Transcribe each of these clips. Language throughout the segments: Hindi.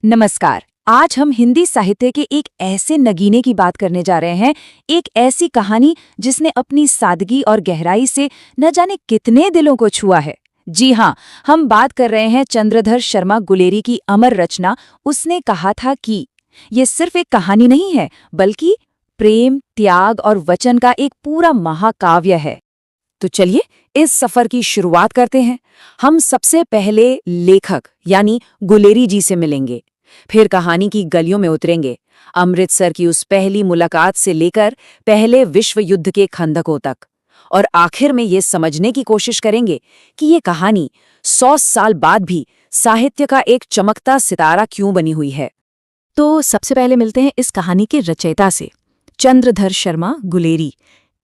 नमस्कार। आज हम हिंदी साहित्य के एक ऐसे नगीने की बात करने जा रहे हैं, एक ऐसी कहानी जिसने अपनी सादगी और गहराई से न जाने कितने दिलों को छुआ है। जी हाँ, हम बात कर रहे हैं चंद्रधर शर्मा गुलेरी की अमर रचना उसने कहा था कि ये सिर्फ एक कहानी नहीं है, बल्कि प्रेम, त्याग और वचन का एक पूरा महाकाव्य है। तो चलिए इस सफर की शुरुआत करते हैं। हम सबसे पहले लेखक यानी गुलेरी जी से मिलेंगे, फिर कहानी की गलियों में उतरेंगे, अमृतसर की उस पहली मुलाकात से लेकर पहले विश्व युद्ध के खंदकों तक, और आखिर में ये समझने की कोशिश करेंगे कि ये कहानी 100 साल बाद भी साहित्य का एक चमकता सितारा क्यों बनी हुई है। तो सबसे पहले मिलते हैं इस कहानी के रचयिता से। चंद्रधर शर्मा गुलेरी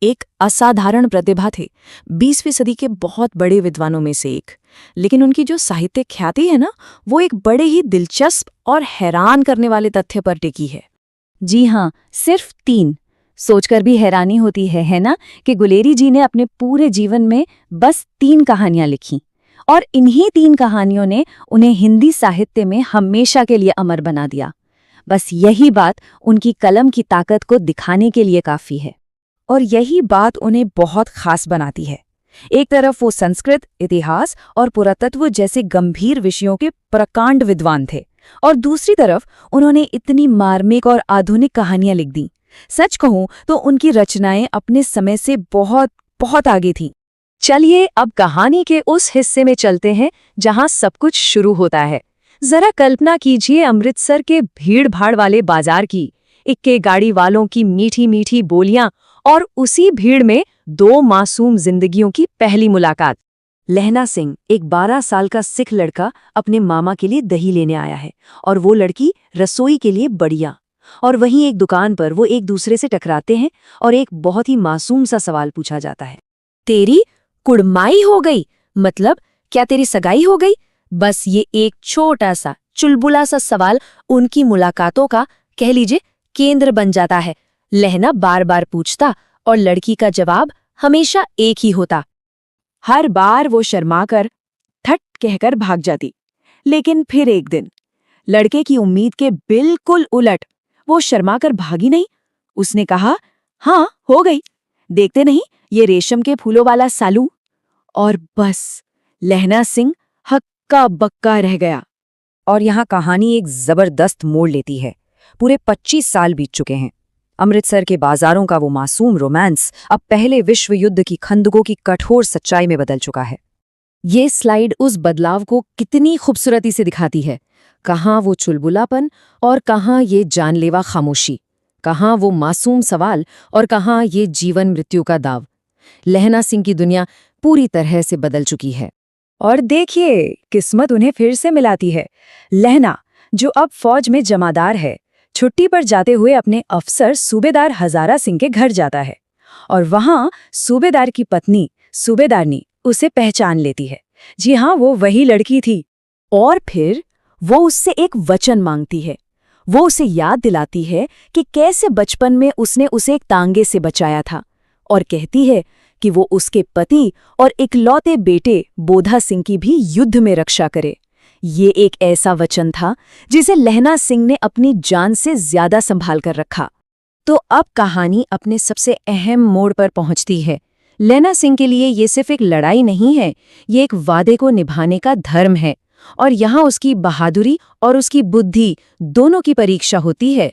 एक असाधारण प्रतिभा थे, 20वीं सदी के बहुत बड़े विद्वानों में से एक। लेकिन उनकी जो साहित्य ख्याति है ना, वो एक बड़े ही दिलचस्प और हैरान करने वाले तथ्य पर टिकी है। जी हाँ, सिर्फ 3। सोचकर भी हैरानी होती है ना, कि गुलेरी जी ने अपने पूरे जीवन में बस 3 कहानियां लिखीं, और इन्हीं 3 कहानियों ने उन्हें हिंदी साहित्य में हमेशा के लिए अमर बना दिया। बस यही बात उनकी कलम की ताकत को दिखाने के लिए काफी है, और यही बात उन्हें बहुत खास बनाती है। एक तरफ वो संस्कृत, इतिहास और पुरातत्व जैसे गंभीर विषयों के प्रकांड विद्वान थे, और दूसरी तरफ उन्होंने इतनी मार्मिक और आधुनिक कहानियां लिख दी। सच कहूं तो उनकी रचनाएं अपने समय से बहुत बहुत आगे थीं। चलिए अब कहानी के उस हिस्से में चलते हैं जहां सब कुछ शुरू होता है। जरा कल्पना कीजिए अमृतसर के भीड़-भाड़ वाले बाजार की, इक्के गाड़ी वालों की मीठी मीठी बोलियां, और उसी भीड़ में 2 मासूम जिंदगियों की पहली मुलाकात। लहना सिंह, एक 12 साल का सिख लड़का, अपने मामा के लिए दही लेने आया है, और वो लड़की रसोई के लिए बढ़िया। और वहीं एक दुकान पर वो एक दूसरे से टकराते हैं, और एक बहुत ही मासूम सा सवाल पूछा जाता है, तेरी कुड़माई हो गई? मतलब क्या तेरी सगाई हो गई? बस ये एक छोटा सा चुलबुला सा सवाल उनकी मुलाकातों का, कह लीजिए, केंद्र बन जाता है। लहना बार बार पूछता, और लड़की का जवाब हमेशा एक ही होता। हर बार वो शर्माकर ठट कहकर भाग जाती। लेकिन फिर एक दिन, लड़के की उम्मीद के बिल्कुल उलट, वो शर्माकर भागी नहीं। उसने कहा, हाँ हो गई, देखते नहीं ये रेशम के फूलों वाला सालू। और बस लहना सिंह हक्का बक्का रह गया। और यहाँ कहानी एक जबरदस्त मोड़ लेती है। पूरे 25 साल बीत चुके हैं। अमृतसर के बाजारों का वो मासूम रोमांस अब पहले विश्व युद्ध की खंदकों की कठोर सच्चाई में बदल चुका है। ये स्लाइड उस बदलाव को कितनी खूबसूरती से दिखाती है। कहाँ वो चुलबुलापन और कहाँ ये जानलेवा खामोशी, कहाँ वो मासूम सवाल और कहाँ ये जीवन मृत्यु का दाव। लहना सिंह की दुनिया पूरी तरह से बदल चुकी है। और देखिए, किस्मत उन्हें फिर से मिलाती है। लहना, जो अब फौज में जमादार है, छुट्टी पर जाते हुए अपने अफसर सूबेदार हजारा सिंह के घर जाता है, और वहां सूबेदार की पत्नी सूबेदारनी उसे पहचान लेती है। जी हाँ, वो वही लड़की थी। और फिर वो उससे एक वचन मांगती है। वो उसे याद दिलाती है कि कैसे बचपन में उसने उसे एक तांगे से बचाया था, और कहती है कि वो उसके पति और इकलौते बेटे बोधा सिंह की भी युद्ध में रक्षा करे। ये एक ऐसा वचन था जिसे लहना सिंह ने अपनी जान से ज्यादा संभाल कर रखा। तो अब कहानी अपने सबसे अहम मोड़ पर पहुंचती है। लहना सिंह के लिए ये सिर्फ एक लड़ाई नहीं है, ये एक वादे को निभाने का धर्म है, और यहाँ उसकी बहादुरी और उसकी बुद्धि दोनों की परीक्षा होती है।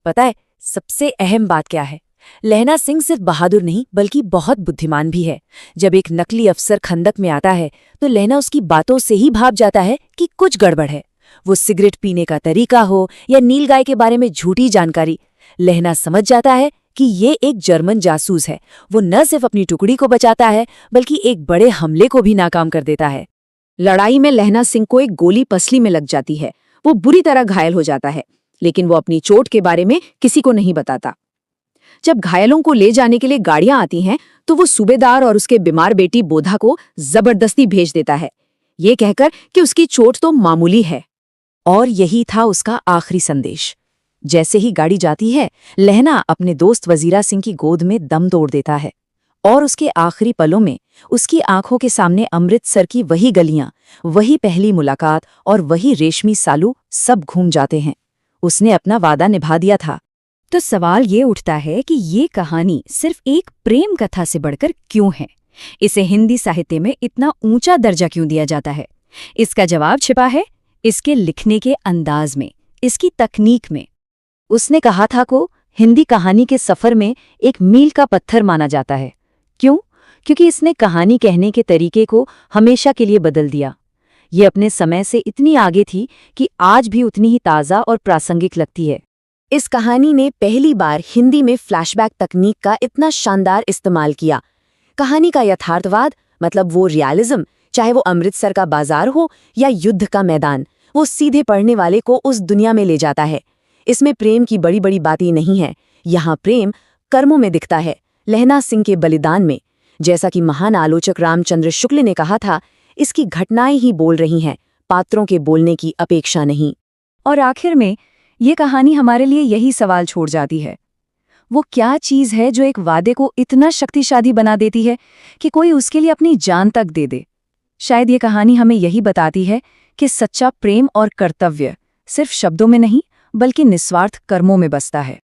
पता है सबसे अहम बात क्या है? लहना सिंह सिर्फ बहादुर नहीं, बल्कि बहुत बुद्धिमान भी है। जब एक नकली अफसर खंदक में आता है, तो लहना उसकी बातों से ही भाप जाता है कि कुछ गड़बड़ है। वो सिगरेट पीने का तरीका हो या नीलगाय के बारे में झूठी जानकारी, लहना समझ जाता है कि ये एक जर्मन जासूस है। वो न सिर्फ अपनी टुकड़ी को बचाता है, बल्कि एक बड़े हमले को भी नाकाम कर देता है। लड़ाई में लहना सिंह को एक गोली पसली में लग जाती है। वो बुरी तरह घायल हो जाता है, लेकिन वो अपनी चोट के बारे में किसी को नहीं बताता। जब घायलों को ले जाने के लिए गाड़ियां आती हैं, तो वो सूबेदार और उसके बीमार बेटी बोधा को जबरदस्ती भेज देता है, ये कहकर कि उसकी चोट तो मामूली है। और यही था उसका आखिरी संदेश। जैसे ही गाड़ी जाती है, लहना अपने दोस्त वजीरा सिंह की गोद में दम तोड़ देता है। और उसके आखिरी पलों में उसकी आंखों के सामने अमृतसर की वही गलियां, वही पहली मुलाकात और वही रेशमी सालू सब घूम जाते हैं। उसने अपना वादा निभा दिया था। तो सवाल ये उठता है कि ये कहानी सिर्फ एक प्रेम कथा से बढ़कर क्यों है? इसे हिंदी साहित्य में इतना ऊंचा दर्जा क्यों दिया जाता है? इसका जवाब छिपा है इसके लिखने के अंदाज में, इसकी तकनीक में। उसने कहा था को हिंदी कहानी के सफर में एक मील का पत्थर माना जाता है। क्यों? क्योंकि इसने कहानी कहने के तरीके को हमेशा के लिए बदल दिया। ये अपने समय से इतनी आगे थी कि आज भी उतनी ही ताज़ा और प्रासंगिक लगती है। इस कहानी ने पहली बार हिंदी में फ्लैशबैक तकनीक का इतना शानदार इस्तेमाल किया। कहानी का यथार्थवाद, मतलब वो रियलिज्म, चाहे वो अमृतसर का बाजार हो या युद्ध का मैदान, वो सीधे पढ़ने वाले को उस दुनिया में ले जाता है। इसमें प्रेम की बड़ी बड़ी बातें नहीं है। यहाँ प्रेम कर्मों में दिखता है, लहना सिंह के बलिदान में। जैसा कि महान आलोचक रामचंद्र शुक्ल ने कहा था, इसकी घटनाएं ही बोल रही हैं, पात्रों के बोलने की अपेक्षा नहीं। और आखिर में ये कहानी हमारे लिए यही सवाल छोड़ जाती है, वो क्या चीज़ है जो एक वादे को इतना शक्तिशाली बना देती है कि कोई उसके लिए अपनी जान तक दे दे? शायद ये कहानी हमें यही बताती है कि सच्चा प्रेम और कर्तव्य सिर्फ शब्दों में नहीं, बल्कि निस्वार्थ कर्मों में बसता है।